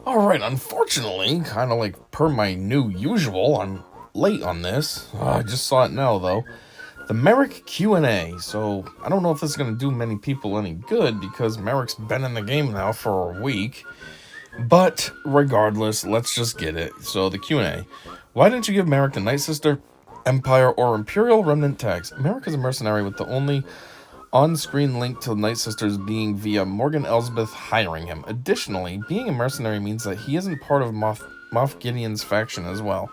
Alright, unfortunately, kind of like per my new usual, I'm late on this. I just saw it now, though. The Marrok Q&A. So, I don't know if this is going to do many people any good, because Marrok's been in the game now for a week. But, regardless, let's just get it. So, the Q&A. Why didn't you give Marrok the Night Sister, Empire, or Imperial Remnant tags? Marrok is a mercenary with the only on-screen link to the Night Sisters being via Morgan Elsbeth hiring him. Additionally, being a mercenary means that he isn't part of Moff Gideon's faction as well.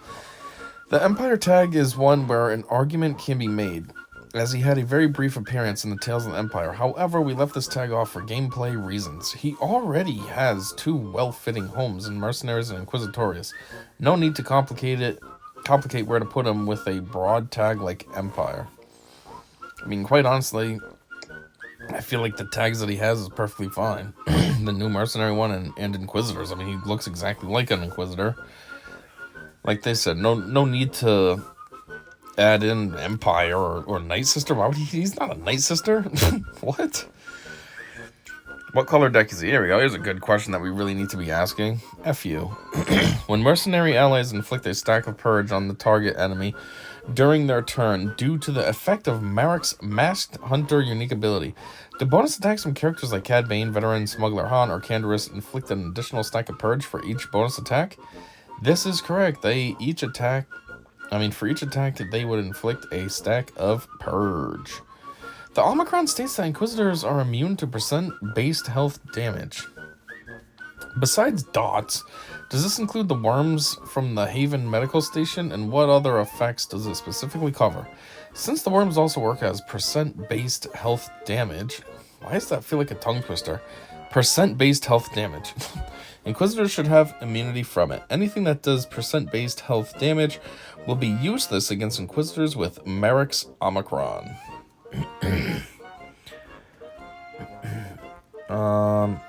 The Empire tag is one where an argument can be made, as he had a very brief appearance in the Tales of the Empire. However, we left this tag off for gameplay reasons. He already has two well-fitting homes in Mercenaries and Inquisitorius. No need to complicate where to put him with a broad tag like Empire. I mean, quite honestly, I feel like the tags that he has is perfectly fine. The new Mercenary one and Inquisitors. I mean, he looks exactly like an Inquisitor. Like they said, no need to add in Empire or Night Sister. Why would he's not a Night Sister? What? What color deck is he? Here we go. Here's a good question that we really need to be asking. F you. When mercenary allies inflict a stack of purge on the target enemy during their turn due to the effect of Marrok's Masked Hunter unique ability, do bonus attacks from characters like Cad Bane, Veteran, Smuggler Han, or Canderous inflict an additional stack of purge for each bonus attack? This is correct. For each attack, they would inflict a stack of purge. The Omicron states that Inquisitors are immune to percent-based health damage. Besides dots, does this include the worms from the Haven Medical Station, and what other effects does it specifically cover? Since the worms also work as percent-based health damage, why does that feel like a tongue twister? Percent-based health damage. Inquisitors should have immunity from it. Anything that does percent-based health damage will be useless against Inquisitors with Marrok's Omicron.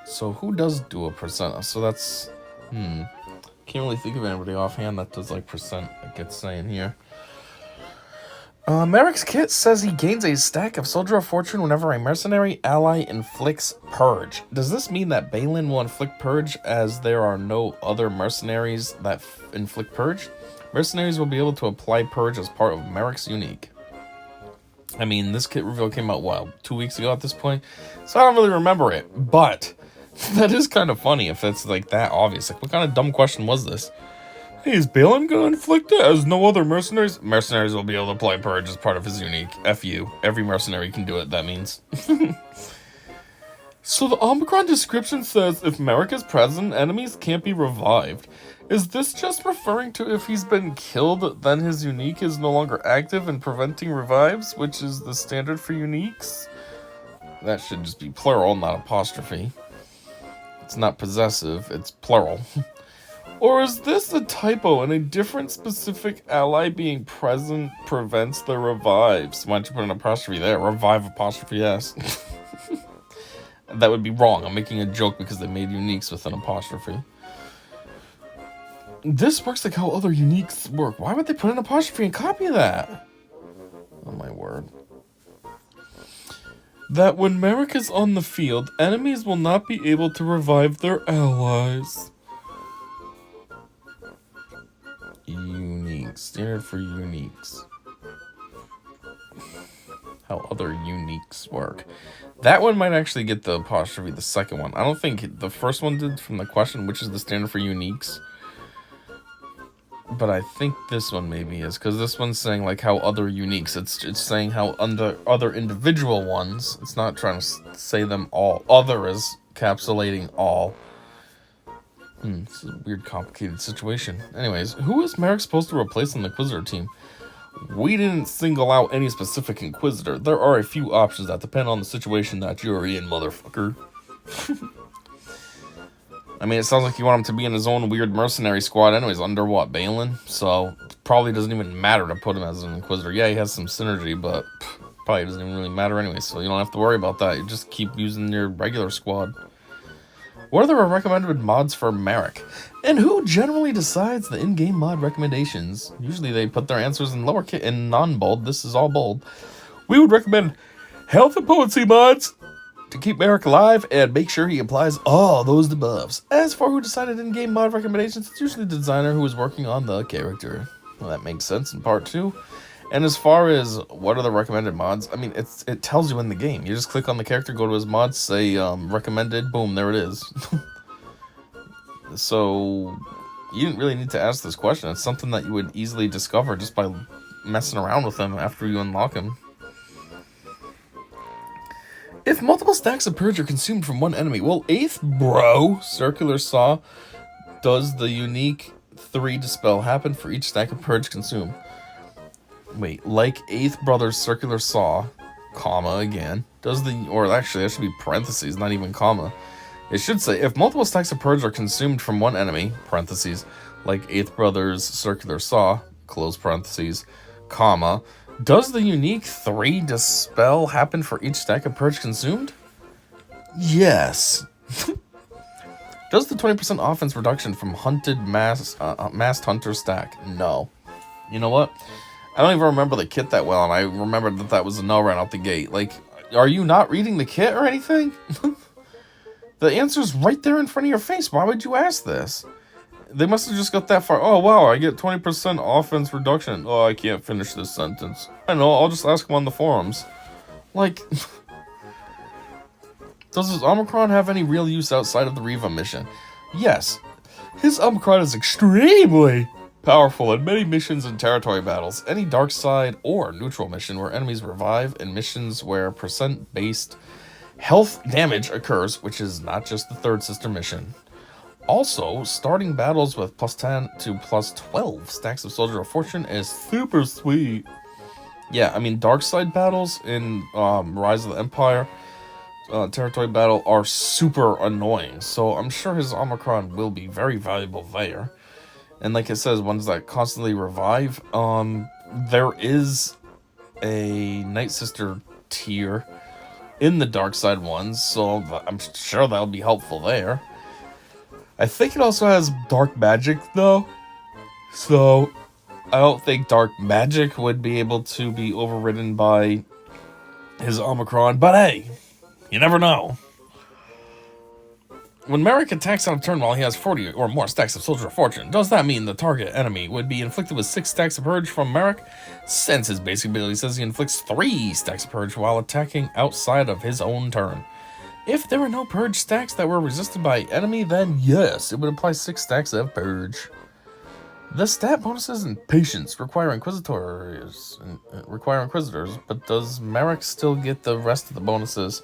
So who does do a percent? So that's, can't really think of anybody offhand that does like percent, it gets saying here. Marrok's kit says he gains a stack of Soldier of Fortune whenever a mercenary ally inflicts purge. Does this mean that Balin will inflict purge as there are no other mercenaries that inflict purge? Mercenaries will be able to apply purge as part of Marrok's unique. I mean, this kit reveal came out, 2 weeks ago at this point? So I don't really remember it, but that is kind of funny if it's like that obvious. Like, what kind of dumb question was this? Hey, is Balin gonna inflict it as no other mercenaries? Mercenaries will be able to apply purge as part of his unique. F you. Every mercenary can do it, that means. So the Omicron description says if Marrok is present, enemies can't be revived. Is this just referring to if he's been killed, then his unique is no longer active and preventing revives, which is the standard for uniques? That should just be plural, not apostrophe. It's not possessive, it's plural. Or is this a typo and a different specific ally being present prevents the revives? Why don't you put an apostrophe there? Revive apostrophe S. That would be wrong. I'm making a joke because they made uniques with an apostrophe. This works like how other uniques work. Why would they put an apostrophe and copy that? Oh my word. That when Marrok is on the field, enemies will not be able to revive their allies. Uniques. Standard for uniques. How other uniques work. That one might actually get the apostrophe, the second one. I don't think the first one did from the question, which is the standard for uniques. But I think this one maybe is, because this one's saying like how other uniques. It's saying how under other individual ones. It's not trying to say them all. Other is encapsulating all. It's a weird, complicated situation. Anyways, who is Marrok supposed to replace on the Inquisitor team? We didn't single out any specific Inquisitor. There are a few options that depend on the situation that you're in, motherfucker. I mean, it sounds like you want him to be in his own weird mercenary squad anyways, under what, Balin? So, probably doesn't even matter to put him as an Inquisitor. Yeah, he has some synergy, but probably doesn't even really matter anyway, so you don't have to worry about that. You just keep using your regular squad. What are the recommended mods for Marrok? And who generally decides the in-game mod recommendations? Usually they put their answers in lowercase and non-bold. This is all bold. We would recommend health and potency mods, to keep Marrok alive and make sure he applies all those debuffs. As for who decided in-game mod recommendations, it's usually the designer who is working on the character. Well, that makes sense in part 2. And as far as what are the recommended mods, I mean, it tells you in the game. You just click on the character, go to his mods, say recommended, boom, there it is. So you didn't really need to ask this question. It's something that you would easily discover just by messing around with him after you unlock him. If multiple stacks of Purge are consumed from one enemy, well, 8th Bro, Circular Saw, does the unique 3 Dispel happen for each stack of Purge consumed? Wait, like 8th Brother's Circular Saw, comma again, does the, or actually that should be parentheses, not even comma. It should say, if multiple stacks of Purge are consumed from one enemy, parentheses, like 8th Brother's Circular Saw, close parentheses, comma, does the unique 3 Dispel happen for each stack of Purge consumed? Yes. Does the 20% offense reduction from hunted masked hunter stack? No. You know what? I don't even remember the kit that well, and I remember that was a no right out the gate. Like, are you not reading the kit or anything? The answer's right there in front of your face. Why would you ask this? They must have just got that far. Oh, wow, I get 20% offense reduction. Oh, I can't finish this sentence. I know, I'll just ask them on the forums. Like, does his Omicron have any real use outside of the Riva mission? Yes. His Omicron is extremely powerful in many missions and territory battles. Any dark side or neutral mission where enemies revive, and missions where percent-based health damage occurs, which is not just the third sister mission. Also, starting battles with +10 to +12 stacks of Soldier of Fortune is super sweet. Yeah, I mean, dark side battles in Rise of the Empire territory battle are super annoying, so I'm sure his Omicron will be very valuable there. And like it says, ones that constantly revive, there is a Night Sister tier in the dark side ones, so I'm sure that'll be helpful there. I think it also has dark magic though, so I don't think dark magic would be able to be overridden by his Omicron, but hey, you never know. When Marrok attacks on a turn while he has 40 or more stacks of Soldier of Fortune, does that mean the target enemy would be inflicted with 6 stacks of Purge from Marrok? Since his basic ability says he inflicts 3 stacks of Purge while attacking outside of his own turn. If there were no Purge stacks that were resisted by enemy, then yes, it would apply 6 stacks of Purge. The stat bonuses and Patience require Inquisitors, but does Marrok still get the rest of the bonuses?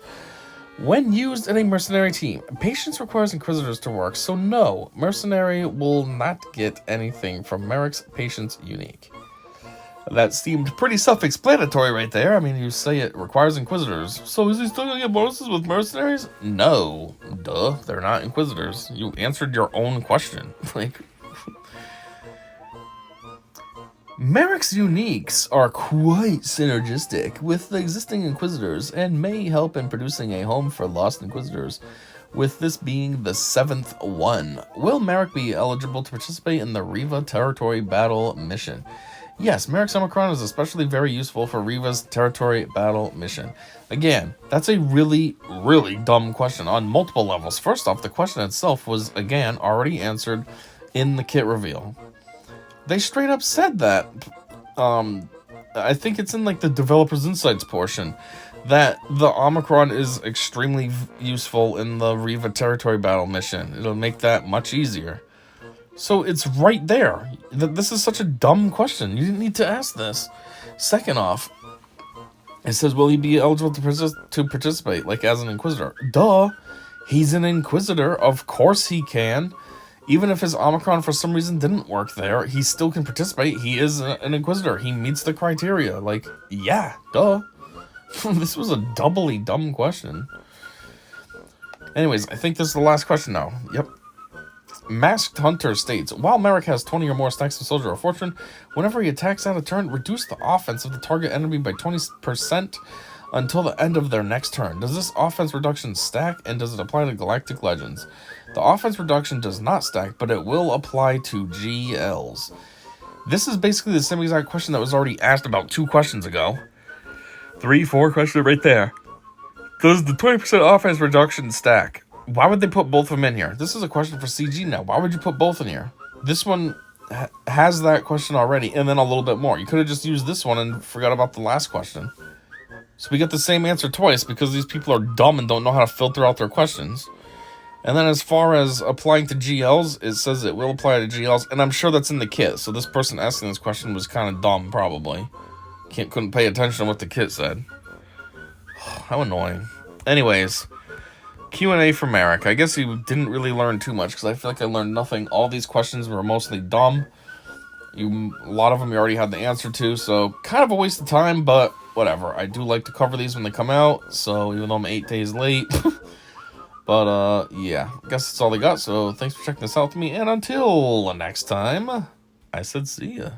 When used in a mercenary team, Patience requires Inquisitors to work, so no, Mercenary will not get anything from Marrok's Patience unique. That seemed pretty self-explanatory right there. I mean, you say it requires Inquisitors, so is he still gonna get bonuses with Mercenaries? No. Duh, they're not Inquisitors. You answered your own question. Like, Marrok's uniques are quite synergistic with the existing Inquisitors and may help in producing a home for lost Inquisitors, with this being the 7th one. Will Marrok be eligible to participate in the Riva Territory Battle mission? Yes, Marrok's Omicron is especially very useful for Riva's Territory Battle mission. Again, that's a really, really dumb question on multiple levels. First off, the question itself was, again, already answered in the kit reveal. They straight up said that, I think it's in like the Developer's Insights portion, that the Omicron is extremely useful in the Riva Territory Battle mission. It'll make that much easier. So it's right there. This is such a dumb question. You didn't need to ask this. Second off, it says, will he be eligible to participate, like as an Inquisitor? Duh. He's an Inquisitor. Of course he can. Even if his Omicron for some reason didn't work there, he still can participate. He is an Inquisitor. He meets the criteria. Like, yeah, duh. This was a doubly dumb question. Anyways, I think this is the last question now. Yep. Masked Hunter states, while Marrok has 20 or more stacks of Soldier of Fortune, whenever he attacks out of turn, reduce the offense of the target enemy by 20% until the end of their next turn. Does this offense reduction stack, and does it apply to Galactic Legends? The offense reduction does not stack, but it will apply to GLs. This is basically the same exact question that was already asked about 2 questions ago. 3, 4 questions right there. Does the 20% offense reduction stack? Why would they put both of them in here? This is a question for CG now. Why would you put both in here? This one has that question already, and then a little bit more. You could have just used this one and forgot about the last question. So we get the same answer twice because these people are dumb and don't know how to filter out their questions. And then as far as applying to GLs, it says it will apply to GLs, and I'm sure that's in the kit. So this person asking this question was kind of dumb, probably. Couldn't pay attention to what the kit said. How annoying. Anyways, Q&A for Marrok. I guess he didn't really learn too much, because I feel like I learned nothing. All these questions were mostly dumb. A lot of them you already had the answer to, so kind of a waste of time, but whatever. I do like to cover these when they come out, so even though I'm 8 days late. But, yeah, I guess that's all they got, so thanks for checking this out with me, and until next time, I said see ya.